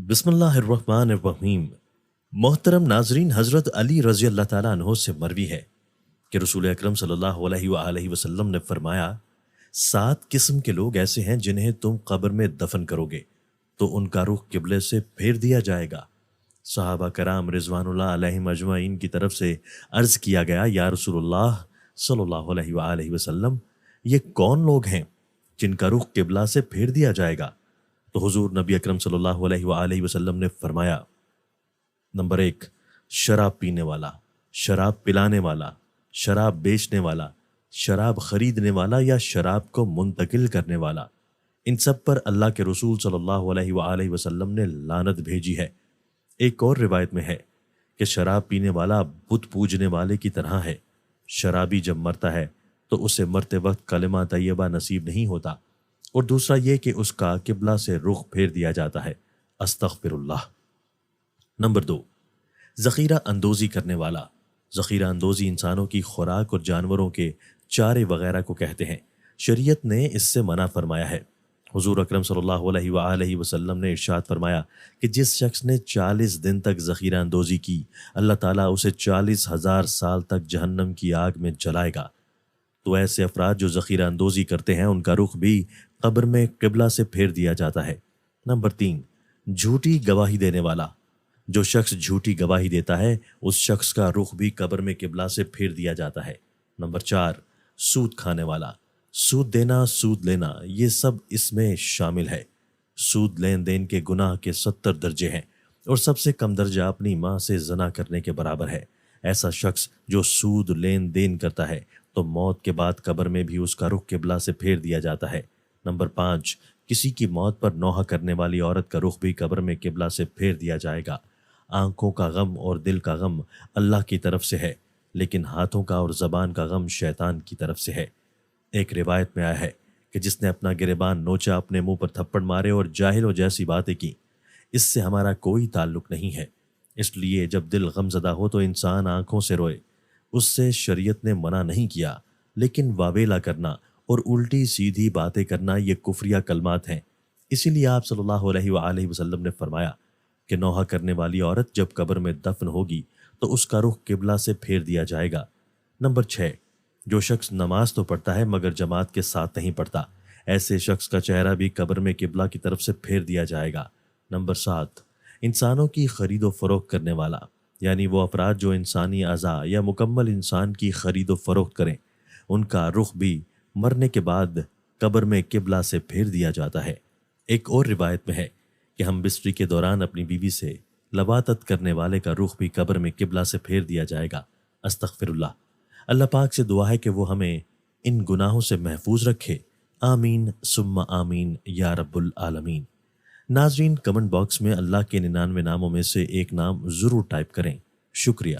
بسم اللہ الرحمن الرحیم۔ محترم ناظرین، حضرت علی رضی اللہ تعالیٰ عنہ سے مروی ہے کہ رسول اکرم صلی اللہ علیہ وآلہ وسلم نے فرمایا 7 قسم کے لوگ ایسے ہیں جنہیں تم قبر میں دفن کرو گے تو ان کا رخ قبلے سے پھیر دیا جائے گا۔ صحابہ کرام رضوان اللہ علیہم اجمعین کی طرف سے عرض کیا گیا، یا رسول اللہ صلی اللہ علیہ وآلہ وسلم، یہ کون لوگ ہیں جن کا رخ قبلہ سے پھیر دیا جائے گا؟ تو حضور نبی اکرم صلی اللہ علیہ وآلہ وسلم نے فرمایا، نمبر 1، شراب پینے والا، شراب پلانے والا، شراب بیچنے والا، شراب خریدنے والا یا شراب کو منتقل کرنے والا۔ ان سب پر اللہ کے رسول صلی اللہ علیہ وآلہ وسلم نے لعنت بھیجی ہے۔ ایک اور روایت میں ہے کہ شراب پینے والا بت پوجنے والے کی طرح ہے۔ شرابی جب مرتا ہے تو اسے مرتے وقت کلمہ طیبہ نصیب نہیں ہوتا، اور دوسرا یہ کہ اس کا قبلہ سے رخ پھیر دیا جاتا ہے، استغفر اللہ۔ نمبر 2، ذخیرہ اندوزی کرنے والا۔ ذخیرہ اندوزی انسانوں کی خوراک اور جانوروں کے چارے وغیرہ کو کہتے ہیں۔ شریعت نے اس سے منع فرمایا ہے۔ حضور اکرم صلی اللہ علیہ وآلہ وسلم نے ارشاد فرمایا کہ جس شخص نے 40 دن تک ذخیرہ اندوزی کی، اللہ تعالیٰ اسے 40,000 سال تک جہنم کی آگ میں جلائے گا۔ تو ایسے افراد جو ذخیرہ اندوزی کرتے ہیں ان کا رخ بھی قبر میں قبلہ سے پھیر دیا جاتا ہے۔ نمبر 3، جھوٹی گواہی دینے والا۔ جو شخص جھوٹی گواہی دیتا ہے اس شخص کا رخ بھی قبر میں قبلہ سے پھیر دیا جاتا ہے۔ نمبر 4، سود کھانے والا۔ سود دینا، سود لینا، یہ سب اس میں شامل ہے۔ سود لین دین کے گناہ کے 70 درجے ہیں، اور سب سے کم درجہ اپنی ماں سے زنا کرنے کے برابر ہے۔ ایسا شخص جو سود لین دین کرتا ہے تو موت کے بعد قبر میں بھی اس کا رخ قبلہ سے پھیر دیا جاتا ہے۔ نمبر 5، کسی کی موت پر نوحہ کرنے والی عورت کا رخ بھی قبر میں قبلہ سے پھیر دیا جائے گا۔ آنکھوں کا غم اور دل کا غم اللہ کی طرف سے ہے، لیکن ہاتھوں کا اور زبان کا غم شیطان کی طرف سے ہے۔ ایک روایت میں آیا ہے کہ جس نے اپنا گریبان نوچا، اپنے منہ پر تھپڑ مارے اور جاہلوں جیسی باتیں کی، اس سے ہمارا کوئی تعلق نہیں ہے۔ اس لیے جب دل غم زدہ ہو تو انسان آنکھوں سے روئے۔ اس سے شریعت نے منع نہیں کیا، لیکن واویلا کرنا اور الٹی سیدھی باتیں کرنا یہ کفریہ کلمات ہیں۔ اسی لیے آپ صلی اللہ علیہ وآلہ وسلم نے فرمایا کہ نوحہ کرنے والی عورت جب قبر میں دفن ہوگی تو اس کا رخ قبلہ سے پھیر دیا جائے گا۔ نمبر 6، جو شخص نماز تو پڑھتا ہے مگر جماعت کے ساتھ نہیں پڑھتا، ایسے شخص کا چہرہ بھی قبر میں قبلہ کی طرف سے پھیر دیا جائے گا۔ نمبر 7، انسانوں کی خرید و فروخت کرنے والا، یعنی وہ افراد جو انسانی اعضاء یا مکمل انسان کی خرید و فروخت کریں، ان کا رخ بھی مرنے کے بعد قبر میں قبلہ سے پھیر دیا جاتا ہے۔ ایک اور روایت میں ہے کہ ہم بستری کے دوران اپنی بیوی سے لواطت کرنے والے کا رخ بھی قبر میں قبلہ سے پھیر دیا جائے گا، استغفر اللہ۔ اللہ پاک سے دعا ہے کہ وہ ہمیں ان گناہوں سے محفوظ رکھے، آمین ثم آمین یا رب العالمین۔ ناظرین، کمنٹ باکس میں اللہ کے 99 ناموں میں سے ایک نام ضرور ٹائپ کریں۔ شکریہ۔